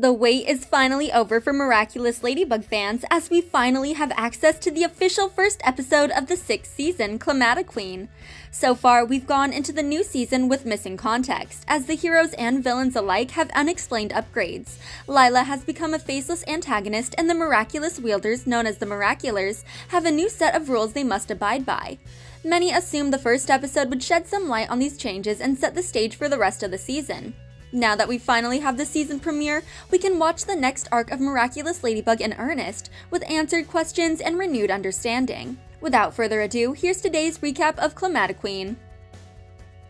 The wait is finally over for Miraculous Ladybug fans as we finally have access to the official first episode of the 6th season, Climatiqueen. So far, we've gone into the new season with missing context, as the heroes and villains alike have unexplained upgrades. Lila has become a faceless antagonist, and the miraculous wielders, known as the Miraculers, have a new set of rules they must abide by. Many assumed the first episode would shed some light on these changes and set the stage for the rest of the season. Now that we finally have the season premiere, we can watch the next arc of Miraculous Ladybug in earnest, with answered questions and renewed understanding. Without further ado, here's today's recap of Climatiqueen.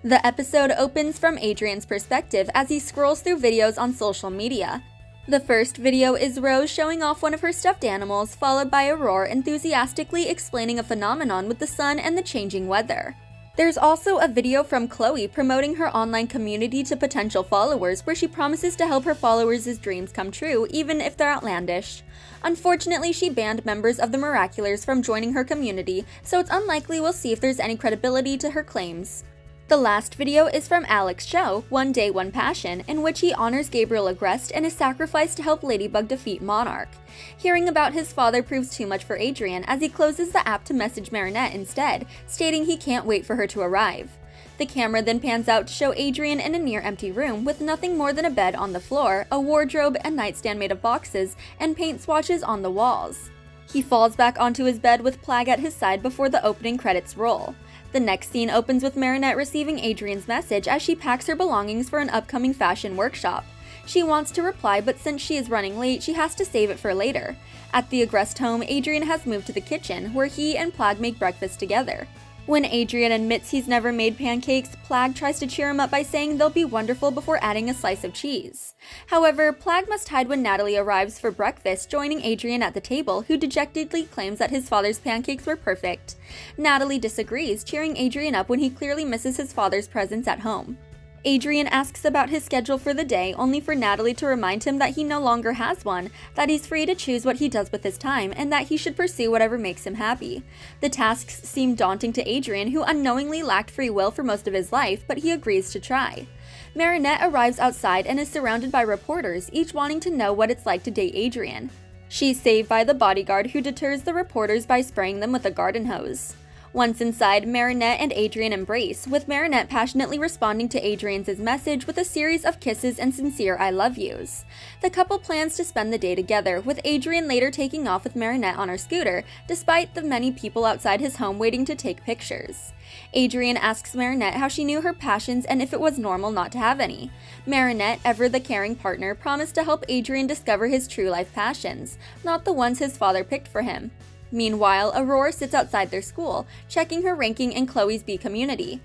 The episode opens from Adrian's perspective as he scrolls through videos on social media. The first video is Rose showing off one of her stuffed animals, followed by Aurora enthusiastically explaining a phenomenon with the sun and the changing weather. There's also a video from Chloe promoting her online community to potential followers, where she promises to help her followers' dreams come true, even if they're outlandish. Unfortunately, she banned members of the Miraculers from joining her community, so it's unlikely we'll see if there's any credibility to her claims. The last video is from Alex's show, One Day, One Passion, in which he honors Gabriel Agreste and is sacrificed to help Ladybug defeat Monarch. Hearing about his father proves too much for Adrian as he closes the app to message Marinette instead, stating he can't wait for her to arrive. The camera then pans out to show Adrian in a near-empty room with nothing more than a bed on the floor, a wardrobe, a nightstand made of boxes, and paint swatches on the walls. He falls back onto his bed with Plague at his side before the opening credits roll. The next scene opens with Marinette receiving Adrian's message as she packs her belongings for an upcoming fashion workshop. She wants to reply, but since she is running late, she has to save it for later. At the Agreste home, Adrian has moved to the kitchen, where he and Plague make breakfast together. When Adrian admits he's never made pancakes, Plague tries to cheer him up by saying they'll be wonderful before adding a slice of cheese. However, Plague must hide when Natalie arrives for breakfast, joining Adrian at the table, who dejectedly claims that his father's pancakes were perfect. Natalie disagrees, cheering Adrian up when he clearly misses his father's presence at home. Adrian asks about his schedule for the day, only for Natalie to remind him that he no longer has one, that he's free to choose what he does with his time, and that he should pursue whatever makes him happy. The tasks seem daunting to Adrian, who unknowingly lacked free will for most of his life, but he agrees to try. Marinette arrives outside and is surrounded by reporters, each wanting to know what it's like to date Adrian. She's saved by the bodyguard, who deters the reporters by spraying them with a garden hose. Once inside, Marinette and Adrian embrace, with Marinette passionately responding to Adrian's message with a series of kisses and sincere I love yous. The couple plans to spend the day together, with Adrian later taking off with Marinette on her scooter, despite the many people outside his home waiting to take pictures. Adrian asks Marinette how she knew her passions and if it was normal not to have any. Marinette, ever the caring partner, promised to help Adrian discover his true life passions, not the ones his father picked for him. Meanwhile, Aurora sits outside their school, checking her ranking in Chloe's B community.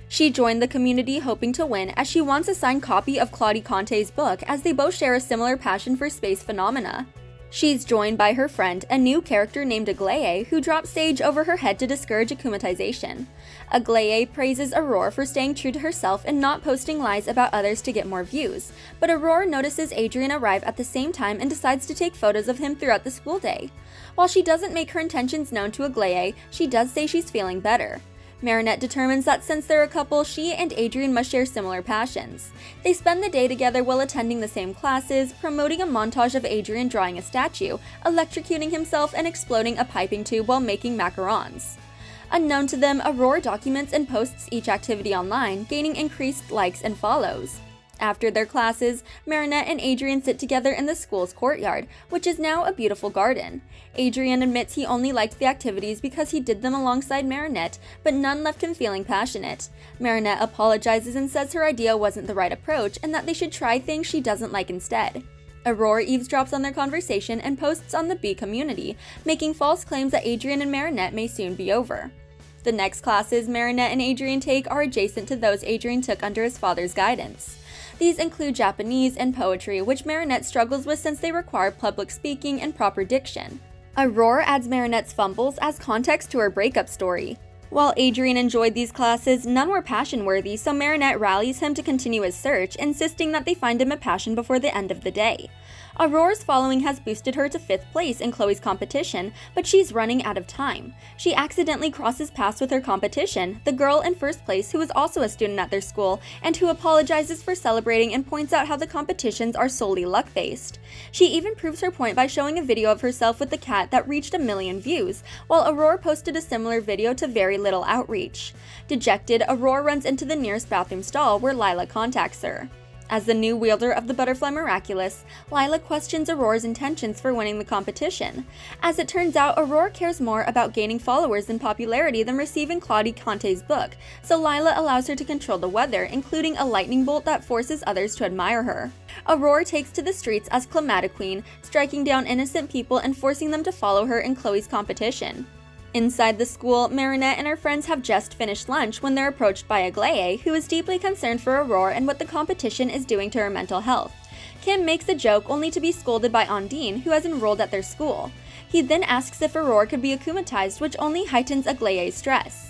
She joined the community hoping to win, as she wants a signed copy of Claudie Conte's book, as they both share a similar passion for space phenomena. She's joined by her friend, a new character named Aglaé, who drops sage over her head to discourage akumatization. Aglaé praises Aurora for staying true to herself and not posting lies about others to get more views, but Aurora notices Adrian arrive at the same time and decides to take photos of him throughout the school day. While she doesn't make her intentions known to Aglaé, she does say she's feeling better. Marinette determines that since they're a couple, she and Adrian must share similar passions. They spend the day together while attending the same classes, promoting a montage of Adrian drawing a statue, electrocuting himself, and exploding a piping tube while making macarons. Unknown to them, Aurora documents and posts each activity online, gaining increased likes and follows. After their classes, Marinette and Adrian sit together in the school's courtyard, which is now a beautiful garden. Adrian admits he only liked the activities because he did them alongside Marinette, but none left him feeling passionate. Marinette apologizes and says her idea wasn't the right approach and that they should try things she doesn't like instead. Aurora eavesdrops on their conversation and posts on the B community, making false claims that Adrian and Marinette may soon be over. The next classes Marinette and Adrian take are adjacent to those Adrian took under his father's guidance. These include Japanese and poetry, which Marinette struggles with since they require public speaking and proper diction. Aurora adds Marinette's fumbles as context to her breakup story. While Adrian enjoyed these classes, none were passion-worthy, so Marinette rallies him to continue his search, insisting that they find him a passion before the end of the day. Aurore's following has boosted her to 5th place in Chloe's competition, but she's running out of time. She accidentally crosses paths with her competition, the girl in 1st place who is also a student at their school, and who apologizes for celebrating and points out how the competitions are solely luck-based. She even proves her point by showing a video of herself with the cat that reached 1 million views, while Aurore posted a similar video to very little outreach. Dejected, Aurore runs into the nearest bathroom stall where Lila contacts her. As the new wielder of the Butterfly Miraculous, Lila questions Aurore's intentions for winning the competition. As it turns out, Aurore cares more about gaining followers and popularity than receiving Climatiqueen's book, so Lila allows her to control the weather, including a lightning bolt that forces others to admire her. Aurore takes to the streets as Climatiqueen, striking down innocent people and forcing them to follow her in Chloe's competition. Inside the school, Marinette and her friends have just finished lunch when they're approached by Aglaé, who is deeply concerned for Aurore and what the competition is doing to her mental health. Kim makes a joke only to be scolded by Ondine, who has enrolled at their school. He then asks if Aurore could be akumatized, which only heightens Aglaé's stress.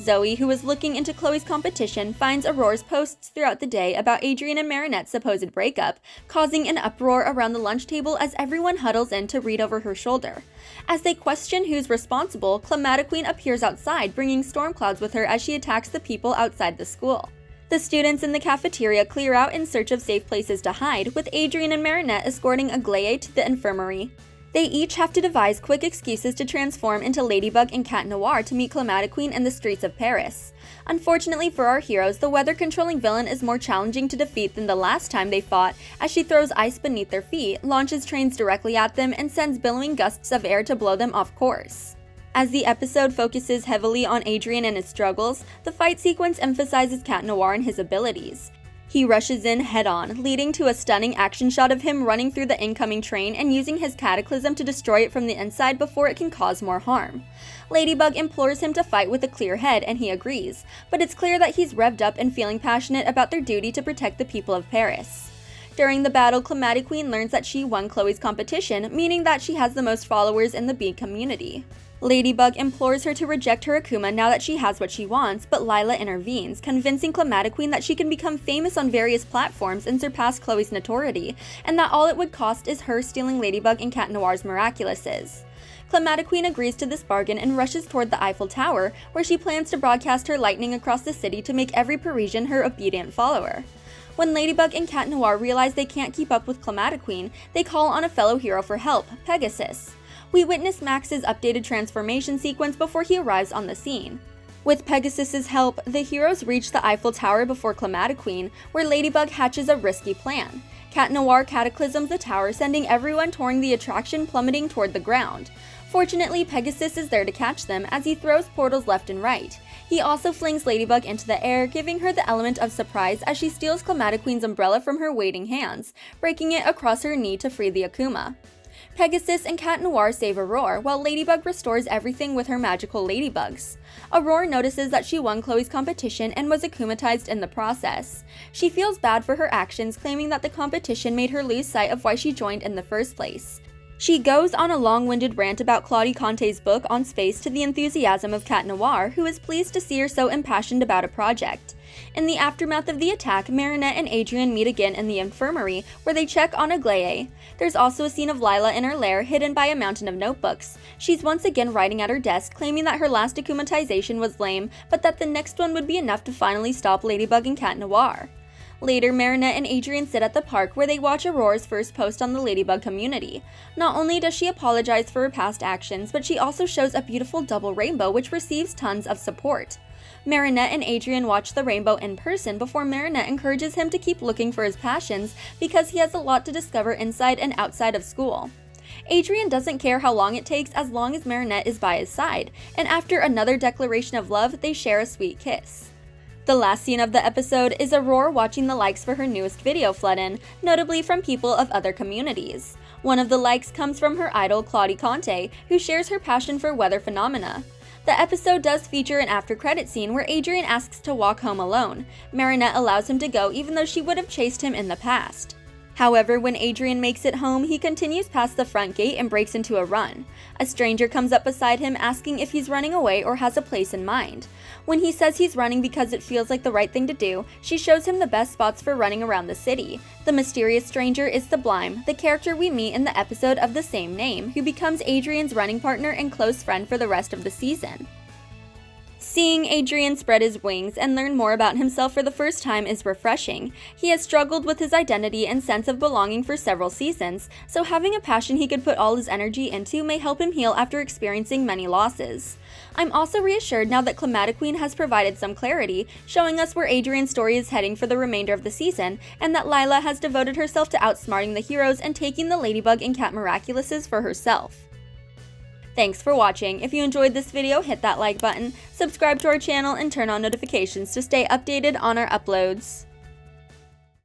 Zoe, who is looking into Chloe's competition, finds Aurore's posts throughout the day about Adrian and Marinette's supposed breakup, causing an uproar around the lunch table as everyone huddles in to read over her shoulder. As they question who's responsible, Climatiqueen appears outside, bringing storm clouds with her as she attacks the people outside the school. The students in the cafeteria clear out in search of safe places to hide, with Adrian and Marinette escorting Aglaé to the infirmary. They each have to devise quick excuses to transform into Ladybug and Cat Noir to meet Climatiqueen in the streets of Paris. Unfortunately for our heroes, the weather-controlling villain is more challenging to defeat than the last time they fought, as she throws ice beneath their feet, launches trains directly at them, and sends billowing gusts of air to blow them off course. As the episode focuses heavily on Adrian and his struggles, the fight sequence emphasizes Cat Noir and his abilities. He rushes in head-on, leading to a stunning action shot of him running through the incoming train and using his cataclysm to destroy it from the inside before it can cause more harm. Ladybug implores him to fight with a clear head, and he agrees, but it's clear that he's revved up and feeling passionate about their duty to protect the people of Paris. During the battle, Climatiqueen learns that she won Chloe's competition, meaning that she has the most followers in the bee community. Ladybug implores her to reject her Akuma now that she has what she wants, but Lila intervenes, convincing Climatiqueen that she can become famous on various platforms and surpass Chloe's notoriety, and that all it would cost is her stealing Ladybug and Cat Noir's Miraculouses. Climatiqueen agrees to this bargain and rushes toward the Eiffel Tower, where she plans to broadcast her lightning across the city to make every Parisian her obedient follower. When Ladybug and Cat Noir realize they can't keep up with Climatiqueen, they call on a fellow hero for help, Pegasus. We witness Max's updated transformation sequence before he arrives on the scene. With Pegasus's help, the heroes reach the Eiffel Tower before Climatiqueen, where Ladybug hatches a risky plan. Cat Noir cataclysms the tower, sending everyone touring the attraction plummeting toward the ground. Fortunately, Pegasus is there to catch them as he throws portals left and right. He also flings Ladybug into the air, giving her the element of surprise as she steals Climatiqueen's umbrella from her waiting hands, breaking it across her knee to free the Akuma. Pegasus and Cat Noir save Aurore, while Ladybug restores everything with her magical ladybugs. Aurore notices that she won Chloe's competition and was akumatized in the process. She feels bad for her actions, claiming that the competition made her lose sight of why she joined in the first place. She goes on a long-winded rant about Climatiqueen's book on space to the enthusiasm of Cat Noir, who is pleased to see her so impassioned about a project. In the aftermath of the attack, Marinette and Adrian meet again in the infirmary, where they check on Aglaé. There's also a scene of Lila in her lair, hidden by a mountain of notebooks. She's once again writing at her desk, claiming that her last akumatization was lame, but that the next one would be enough to finally stop Ladybug and Cat Noir. Later, Marinette and Adrian sit at the park where they watch Aurore's first post on the Ladybug community. Not only does she apologize for her past actions, but she also shows a beautiful double rainbow which receives tons of support. Marinette and Adrian watch the rainbow in person before Marinette encourages him to keep looking for his passions because he has a lot to discover inside and outside of school. Adrian doesn't care how long it takes as long as Marinette is by his side, and after another declaration of love, they share a sweet kiss. The last scene of the episode is Aurore watching the likes for her newest video flood in, notably from people of other communities. One of the likes comes from her idol Climatiqueen, who shares her passion for weather phenomena. The episode does feature an after-credit scene where Adrian asks to walk home alone. Marinette allows him to go even though she would have chased him in the past. However, when Adrian makes it home, he continues past the front gate and breaks into a run. A stranger comes up beside him asking if he's running away or has a place in mind. When he says he's running because it feels like the right thing to do, she shows him the best spots for running around the city. The mysterious stranger is Sublime, the character we meet in the episode of the same name, who becomes Adrian's running partner and close friend for the rest of the season. Seeing Adrian spread his wings and learn more about himself for the first time is refreshing. He has struggled with his identity and sense of belonging for several seasons, so having a passion he could put all his energy into may help him heal after experiencing many losses. I'm also reassured now that Climatiqueen has provided some clarity, showing us where Adrian's story is heading for the remainder of the season, and that Lila has devoted herself to outsmarting the heroes and taking the Ladybug and Cat Miraculouses for herself. Thanks for watching. If you enjoyed this video, hit that like button, subscribe to our channel, and turn on notifications to stay updated on our uploads.